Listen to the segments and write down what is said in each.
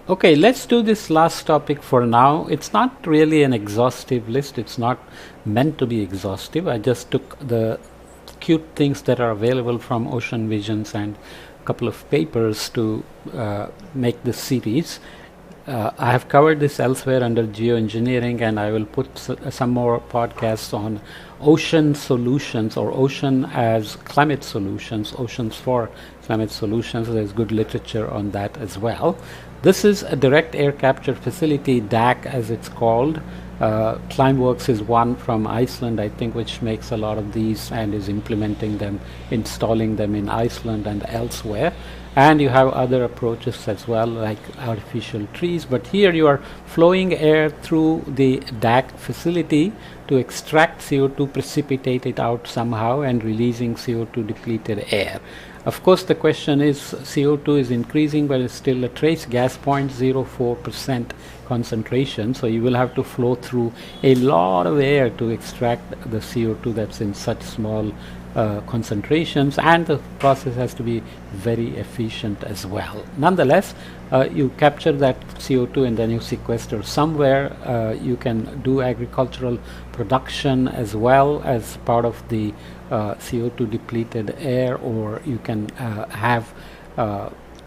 Okay, let's do this last topic for now. It's not really an exhaustive list. It's not meant to be exhaustive. I just took the cute things that are available from Ocean Visions and a couple of papers to make this series. I have covered this elsewhere under geoengineering, and I will put some more podcasts on ocean solutions or ocean as climate solutions, oceans for climate solutions. There's good literature on that as well. This is a direct air capture facility, DAC as it's called. Climeworks is one from Iceland, I think, which makes a lot of these and is implementing them, installing them in Iceland and elsewhere. And you have other approaches as well, like artificial trees. But here you are flowing air through the DAC facility to extract CO2, precipitate it out somehow, and releasing CO2 depleted air. Of course, the question is CO2 is increasing, but it's still a trace gas, 0.04% concentration. So you will have to flow through a lot of air to extract the CO2 that's in such small concentrations, and the process has to be very efficient as well. Nonetheless, you capture that CO2 and then you sequester somewhere. You can do agricultural production as well as part of the CO2 depleted air, or you can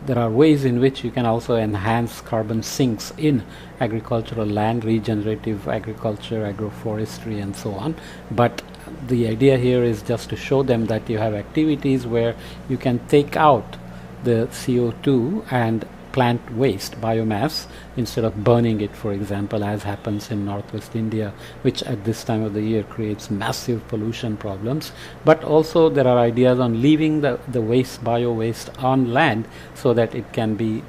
there are ways in which you can also enhance carbon sinks in agricultural land, regenerative agriculture, agroforestry, and so on. But the idea here is just to show them that you have activities where you can take out the CO2 and plant waste, biomass, instead of burning it, for example, as happens in northwest India, which at this time of the year creates massive pollution problems. But also there are ideas on leaving the waste, bio waste, on land so that it can be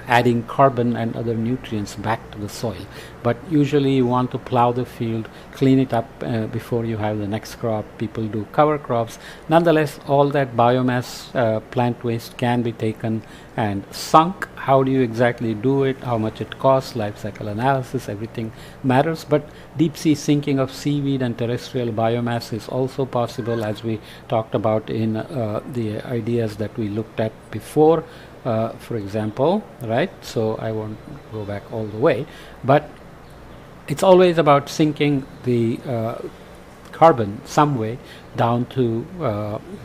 adding carbon and other nutrients back to the soil. But usually you want to plow the field, clean it up before you have the next crop. People do cover crops. Nonetheless, all that biomass, plant waste, can be taken and sunk. How do you exactly do it? How much it costs? Life cycle analysis, everything matters. But deep sea sinking of seaweed and terrestrial biomass is also possible, as we talked about in the ideas that we looked at before. For example, right? So I won't go back all the way, but it's always about sinking the carbon some way down to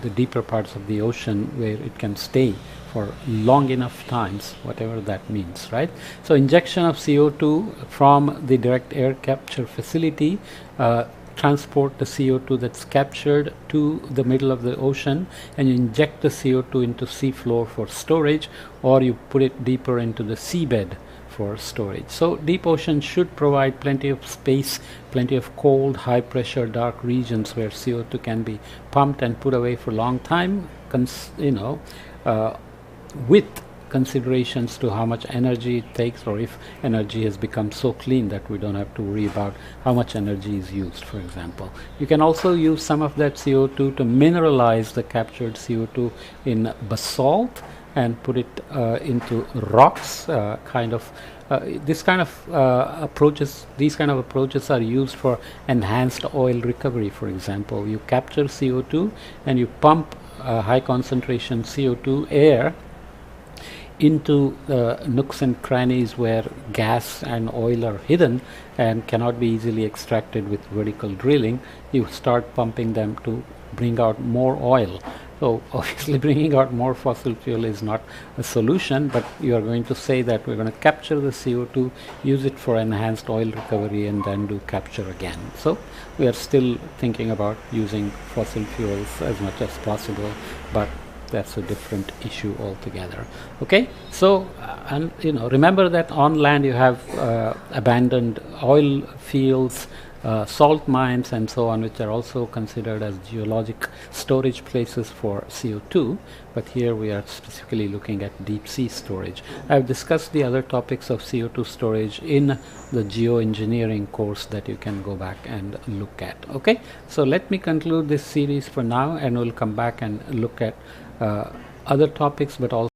the deeper parts of the ocean, where it can stay for long enough times, whatever that means, right? So injection of CO2 from the direct air capture facility, transport the CO2 that's captured to the middle of the ocean, and you inject the CO2 into seafloor for storage, or you put it deeper into the seabed for storage. So deep ocean should provide plenty of space, plenty of cold, high pressure, dark regions where CO2 can be pumped and put away for a long time, with considerations to how much energy it takes, or if energy has become so clean that we don't have to worry about how much energy is used, for example. You can also use some of that CO2 to mineralize the captured CO2 in basalt and put it into rocks. These kind of approaches are used for enhanced oil recovery, for example. You capture CO2 and you pump high concentration CO2 air into nooks and crannies where gas and oil are hidden and cannot be easily extracted with vertical drilling. You start pumping them to bring out more oil. So obviously bringing out more fossil fuel is not a solution, but you are going to say that we're going to capture the CO2, use it for enhanced oil recovery, and then do capture again. So we are still thinking about using fossil fuels as much as possible, but that's a different issue altogether. Okay, so remember that on land you have abandoned oil fields, salt mines, and so on, which are also considered as geologic storage places for CO2. But here we are specifically looking at deep sea storage. I've discussed the other topics of CO2 storage in the geoengineering course that you can go back and look at. Okay, so let me conclude this series for now, and we'll come back and look at other topics, but also